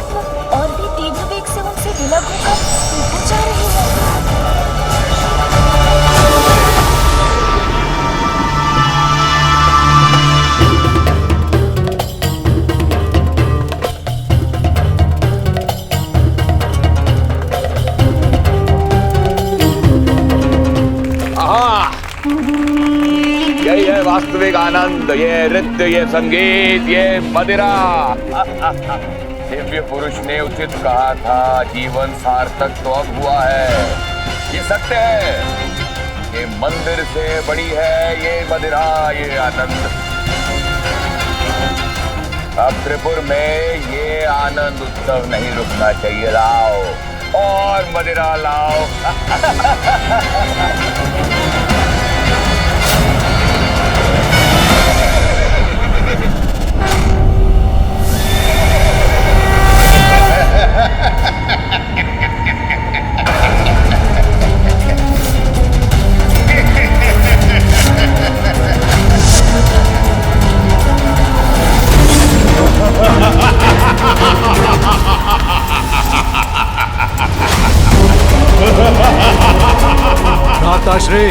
मतलब और भी तीव्र वेग से उनसे विलग होकर ऊपर जा रही है। यही है वास्तविक आनंद, ये नृत्य, ये संगीत, ये मदिरा। दिव्य पुरुष ने उचित कहा था, जीवन सार्थक तो अब हुआ है। ये सत्य है, ये मंदिर से बड़ी है ये मदिरा, ये आनंद। अब त्रिपुर में ये आनंद उत्सव नहीं रुकना चाहिए। लाओ और मदिरा लाओ। भ्राताश्री,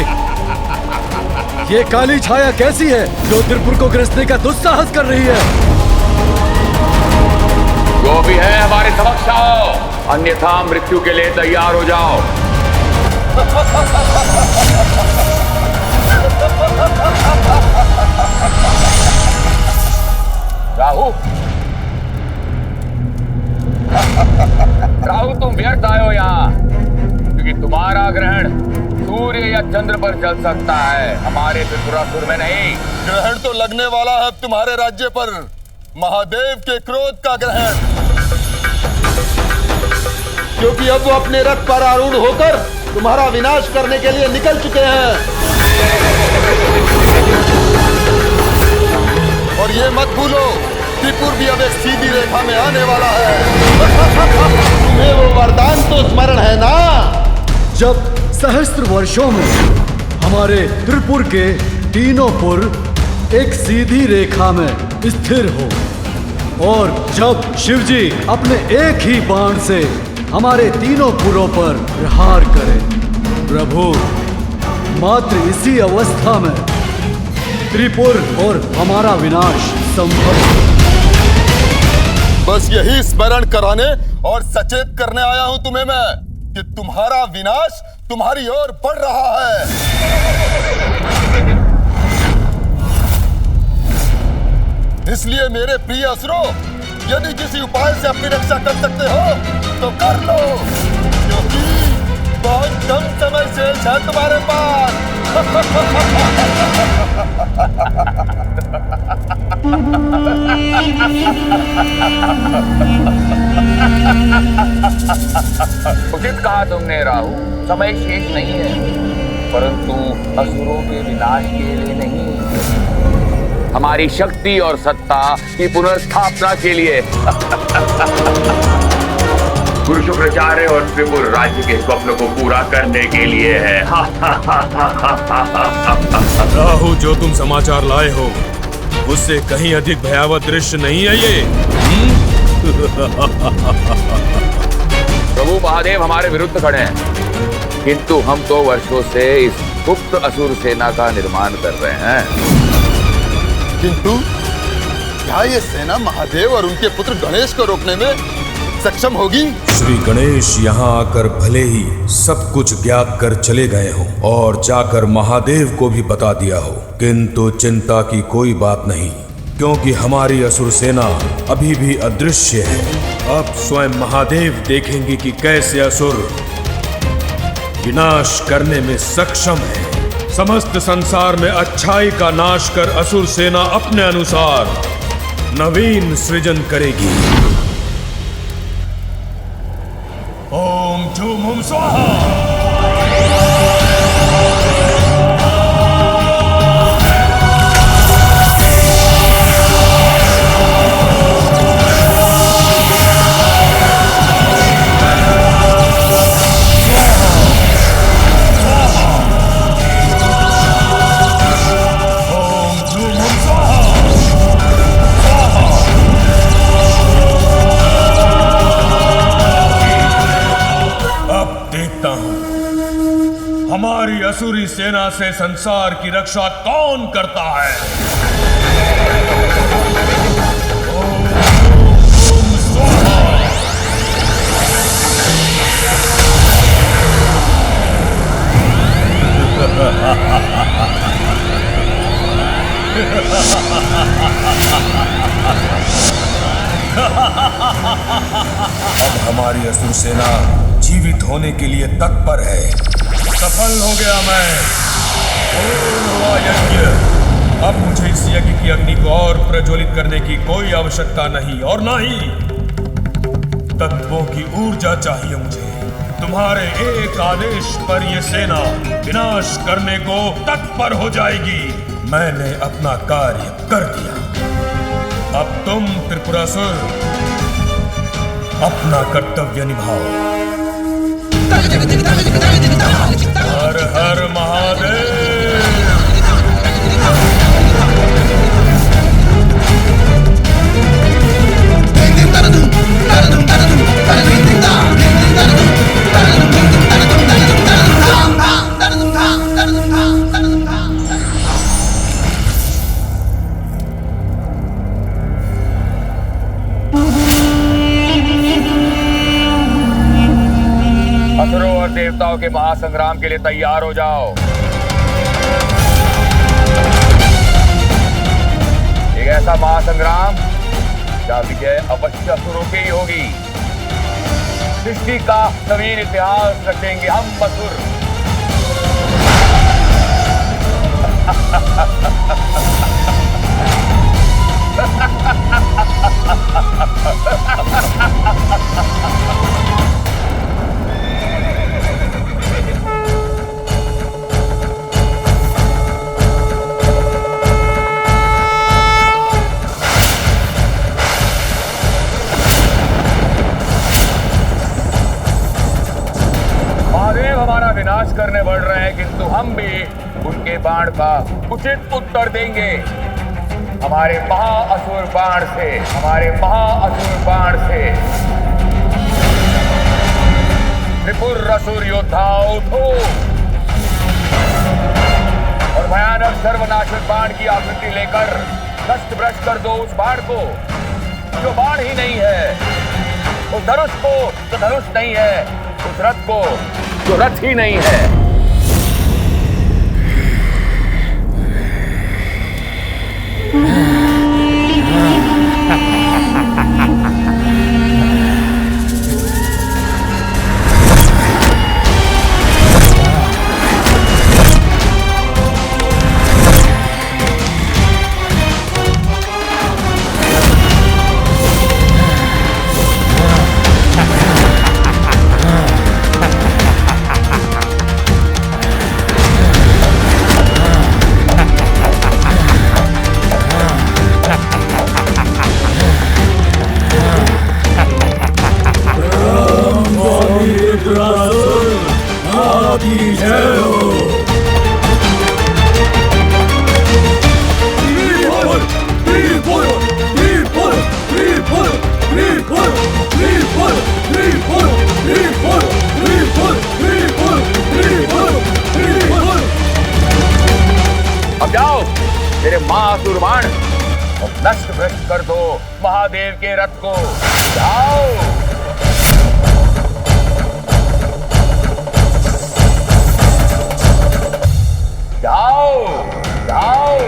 ये काली छाया कैसी है जो त्रिपुर को ग्रसने का दुस्साहस कर रही है? जो भी है हमारे समक्ष आओ, अन्यथा मृत्यु के लिए तैयार हो जाओ। राहु, राहु तुम व्यर्थ आए हो यहाँ, क्योंकि तुम्हारा ग्रहण सूर्य या चंद्र पर चल सकता है, हमारे त्रिपुरासुर में नहीं। ग्रहण तो लगने वाला है अब तुम्हारे राज्य पर, महादेव के क्रोध का ग्रहण, क्योंकि अब वो अपने रथ पर आरूढ़ होकर तुम्हारा विनाश करने के लिए निकल चुके हैं। और ये मत भूलो, त्रिपुर भी अब एक सीधी रेखा में आने वाला है। तुम्हें वो वरदान तो स्मरण है ना, जब सहस्त्र वर्षों में हमारे त्रिपुर के तीनों पुर एक सीधी रेखा में स्थिर हो, और जब शिवजी अपने एक ही बाण से हमारे तीनों पुरों पर प्रहार करें। प्रभु, मात्र इसी अवस्था में त्रिपुर और हमारा विनाश संभव है। बस यही स्मरण कराने और सचेत करने आया हूं तुम्हें मैं कि तुम्हारा विनाश तुम्हारी ओर बढ़ रहा है। इसलिए मेरे प्रिय असुरों, यदि किसी उपाय से अपनी रक्षा कर सकते हो तो कर लो, क्योंकि बहुत कम समय शेष है तुम्हारे पास। उचित कहा तुमने राहु, समय शेष नहीं है, परंतु असुरों के विनाश के लिए नहीं, हमारी शक्ति और सत्ता की पुनर्स्थापना के लिए। गुरु शुक्राचार्य और त्रिपुर राज्य के स्वप्न को पूरा करने के लिए है। राहु, जो तुम समाचार लाए हो उससे कहीं अधिक भयावह दृश्य नहीं है ये। प्रभु महादेव हमारे विरुद्ध खड़े हैं, किंतु हम तो वर्षों से इस गुप्त असुर सेना का निर्माण कर रहे हैं। किंतु क्या ये सेना महादेव और उनके पुत्र गणेश को रोकने में सक्षम होगी? श्री गणेश यहाँ आकर भले ही सब कुछ ज्ञात कर चले गए हो और जाकर महादेव को भी बता दिया हो, किंतु चिंता की कोई बात नहीं, क्योंकि हमारी असुर सेना अभी भी अदृश्य है। अब स्वयं महादेव देखेंगे कि कैसे असुर विनाश करने में सक्षम है। समस्त संसार में अच्छाई का नाश कर असुर सेना अपने अनुसार नवीन सृजन करेगी। ओम झूम हुम स्वाहा। असुरी सेना से संसार की रक्षा कौन करता है? ओम स्वाहा। अब हमारी असुर सेना जीवित होने के लिए तत्पर है। सफल हो गया मैं। पूर्ण हुआ यज्ञ। अब मुझे इस यज्ञ की अग्नि को और प्रज्वलित करने की कोई आवश्यकता नहीं, और ना ही तत्वों की ऊर्जा चाहिए मुझे। तुम्हारे एक आदेश पर यह सेना विनाश करने को तत्पर हो जाएगी। मैंने अपना कार्य कर दिया। अब तुम त्रिपुरासुर अपना कर्तव्य निभाओ। हर हर महादेव। असुरों और देवताओं के महासंग्राम के लिए तैयार हो जाओ। एक ऐसा महासंग्राम जहाँ विजय अवश्य असुरों की ही होगी। सृष्टि का नवीन इतिहास रखेंगे हम असुर। महादेव हमारा विनाश करने बढ़ रहे हैं, किंतु हम भी उनके बाण का उचित उत्तर देंगे। हमारे महाअसुर बाण से, हमारे महाअसुर बाण से। त्रिपुर असुर योद्धा उठो और भयानक सर्वनाशक बाण की आकृति लेकर नष्ट भ्रष्ट कर दो उस बाण को जो बाण ही नहीं है, उस धनुष को जो धनुष नहीं है, उस रथ को जो रथ ही नहीं है। अब जाओ तेरे महाअसुर बाण और नष्ट भ्रष्ट कर दो महादेव के रथ को। जाओ। जाओ जाओ।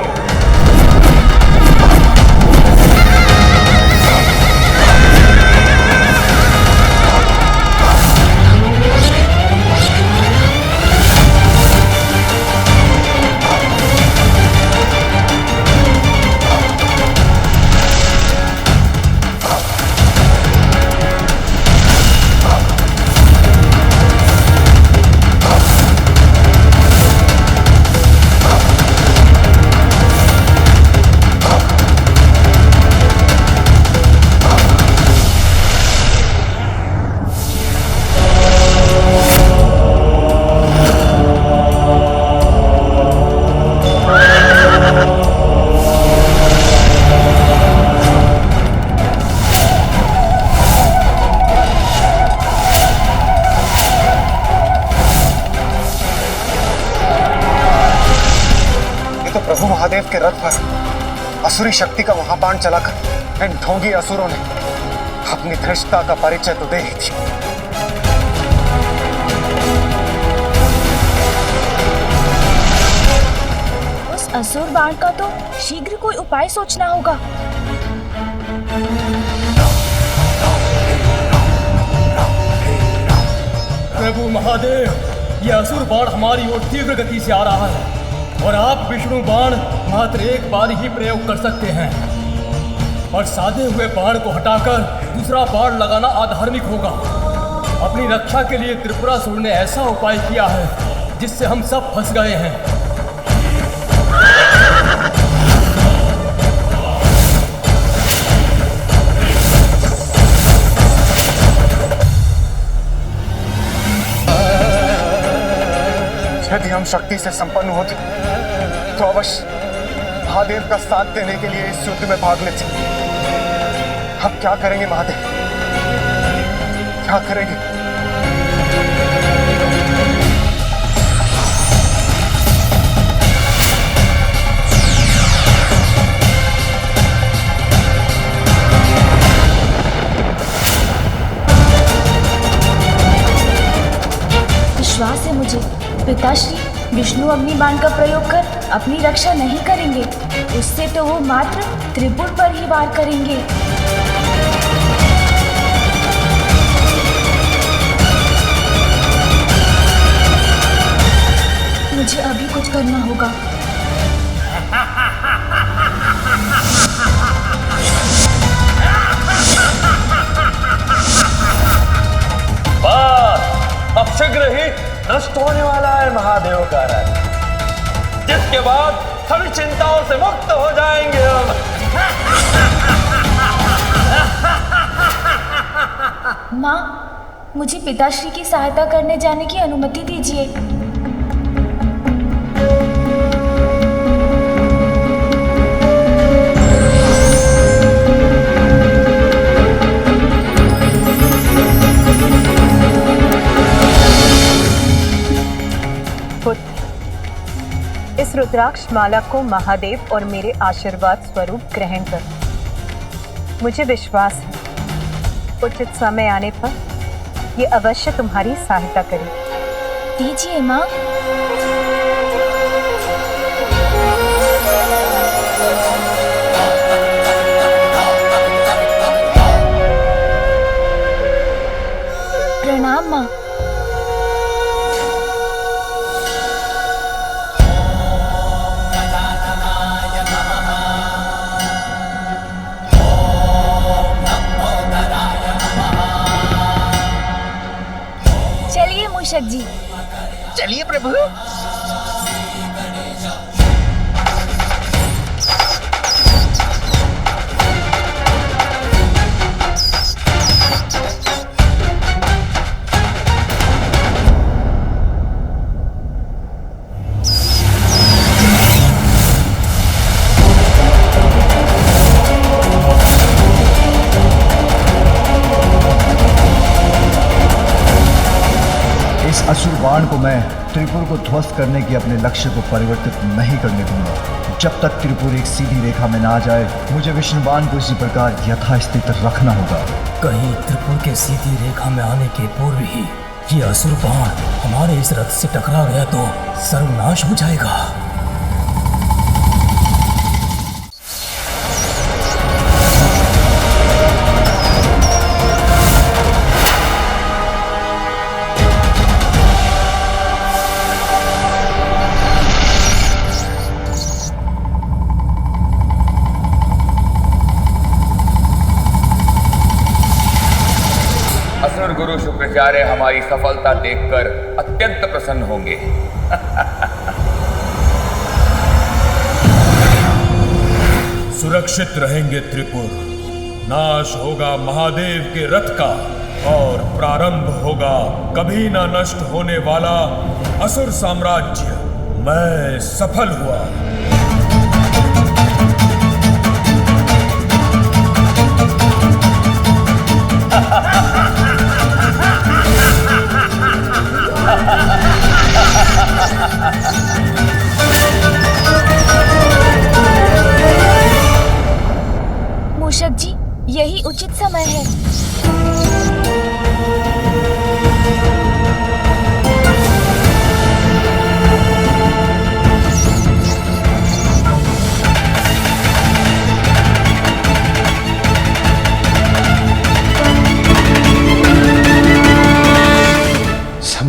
महादेव के रथ पर असुरी शक्ति का वहां बाण चलाकर इन ढोंगी असुरों ने अपनी धृष्टता का परिचय तो दे ही थी। उस असुर बाण का तो शीघ्र कोई उपाय सोचना होगा। प्रभु महादेव, यह असुर बाण हमारी ओर तीव्र गति से आ रहा है और आप विष्णु बाण मात्र एक बार ही प्रयोग कर सकते हैं और साधे हुए बाण को हटाकर दूसरा बाण लगाना अधार्मिक होगा। अपनी रक्षा के लिए त्रिपुरासुर ने ऐसा उपाय किया है जिससे हम सब फंस गए हैं। यदि हम शक्ति से संपन्न होते तो अवश्य महादेव का साथ देने के लिए इस युद्ध में भाग लेते। हम क्या करेंगे महादेव, क्या करेंगे? विश्वास है मुझे, पिताश्री विष्णु अग्निबाण का प्रयोग कर अपनी रक्षा नहीं करेंगे। उससे तो वो मात्र त्रिपुर पर ही वार करेंगे। मुझे अभी कुछ करना होगा। अब शीघ्र ही नष्ट होने वाला है महादेव का रथ, जिसके बाद सभी चिंताओं से मुक्त हो जाएंगे हम। माँ, मुझे पिताश्री की सहायता करने जाने की अनुमति दीजिए। इस रुद्राक्ष माला को महादेव और मेरे आशीर्वाद स्वरूप ग्रहण करो। मुझे विश्वास है उचित समय आने पर ये अवश्य तुम्हारी सहायता करेगी। दीजिए माँ। प्रणाम माँ। चलिए मूषक जी। चलिए प्रभु। असुर बाण को मैं त्रिपुर को ध्वस्त करने के अपने लक्ष्य को परिवर्तित नहीं करने दूंगा। जब तक त्रिपुर एक सीधी रेखा में ना आ जाए, मुझे विष्णु बाण को इसी प्रकार यथास्थित रखना होगा। कहीं त्रिपुर के सीधी रेखा में आने के पूर्व ही ये असुर बाण हमारे इस रथ से टकरा गया तो सर्वनाश हो जाएगा। असुर गुरु शुक्राचार्य हमारी सफलता देखकर अत्यंत प्रसन्न होंगे। सुरक्षित रहेंगे त्रिपुर, नाश होगा महादेव के रथ का और प्रारंभ होगा कभी ना नष्ट होने वाला असुर साम्राज्य। मैं सफल हुआ।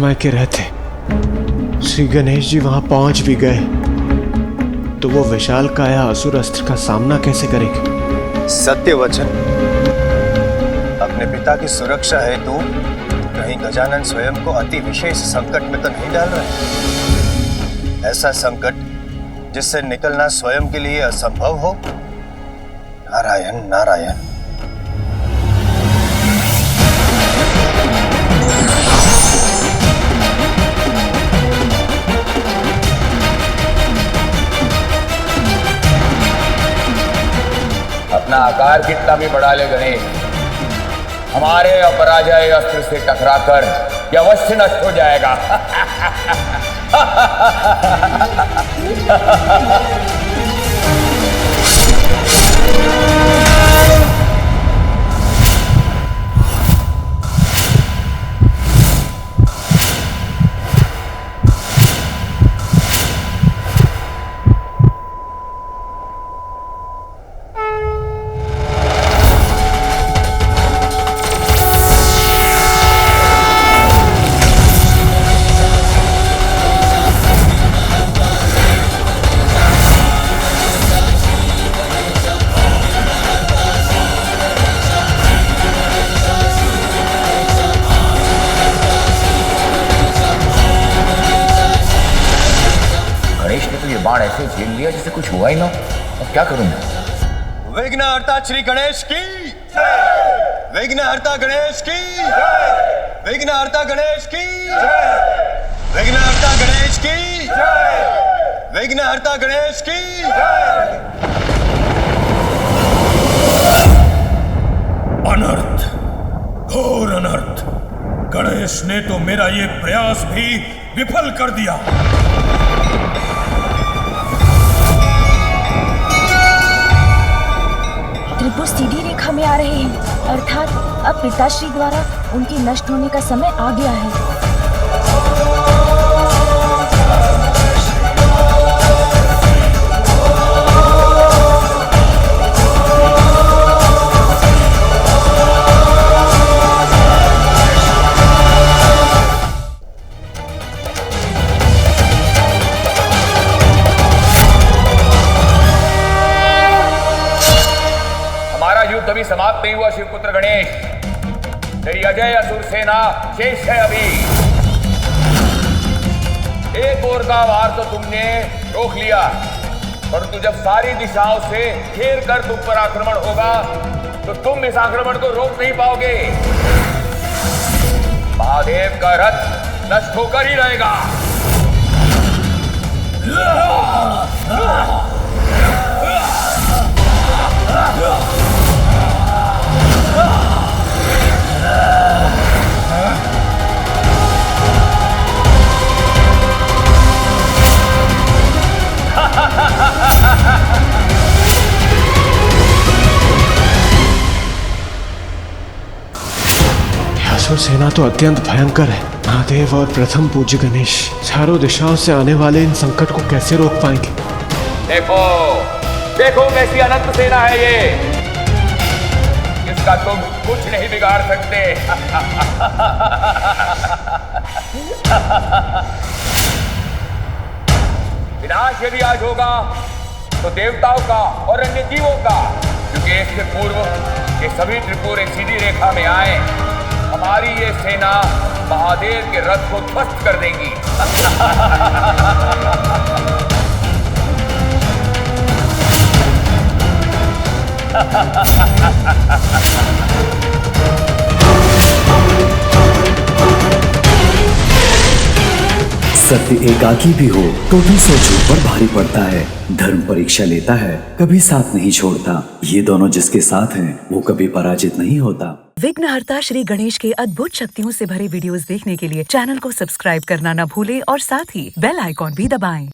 समय के रहते श्री गणेश जी वहां पहुंच भी गए तो वो विशाल काया असुर अस्त्र का सामना कैसे करेंगे? सत्य वचन, अपने पिता की सुरक्षा हेतु कहीं गजानन स्वयं को अति विशेष संकट में तो नहीं डाल रहे? ऐसा संकट जिससे निकलना स्वयं के लिए असंभव हो? नारायण नारायण। अपना आकार कितना भी बढ़ा ले गणेश, हमारे अपराजय अस्त्र से टकराकर यह अवश्य नष्ट हो जाएगा। बाण ऐसे झेल लिया जैसे कुछ हुआ ही ना। अब क्या करूं मैं? विघ्नहर्ता श्री गणेश की, विघ्नहर्ता गणेश की, विघ्नहर्ता गणेश की, विघ्नहर्ता गणेश की, विघ्नहर्ता गणेश की। अनर्थ, घोर अनर्थ। गणेश ने तो मेरा ये प्रयास भी विफल कर दिया। त्रिपुर सीधी रेखा में आ रहे हैं, अर्थात अब पिताश्री द्वारा उनके नष्ट होने का समय आ गया है। अभी समाप्त नहीं हुआ शिवपुत्र गणेश, तेरी अजय असुर सेना शेष है अभी। एक ओर का वार तो तुमने रोक लिया, परंतु जब सारी दिशाओं से घेर कर तुम पर आक्रमण होगा तो तुम इस आक्रमण को रोक नहीं पाओगे। महादेव का रथ नष्ट होकर ही रहेगा। असुर सेना तो अत्यंत भयंकर है। महादेव और प्रथम पूज्य गणेश चारों दिशाओं से आने वाले इन संकट को कैसे रोक पाएंगे? देखो देखो कैसी अनंत सेना है ये, इसका तुम कुछ नहीं बिगाड़ सकते। विनाश यदि आज होगा तो देवताओं का और अन्य जीवों का, क्योंकि इससे पूर्व ये सभी त्रिपुर एक सीधी रेखा में आए। हमारी ये सेना महादेव के रथ को ध्वस्त कर देगी। सत्य एकाकी भी हो तो भी सोचों पर भारी पड़ता है। धर्म परीक्षा लेता है, कभी साथ नहीं छोड़ता। ये दोनों जिसके साथ हैं, वो कभी पराजित नहीं होता। विघ्नहर्ता श्री गणेश के अद्भुत शक्तियों से भरे वीडियोस देखने के लिए चैनल को सब्सक्राइब करना न भूलें और साथ ही बेल आइकॉन भी दबाएं।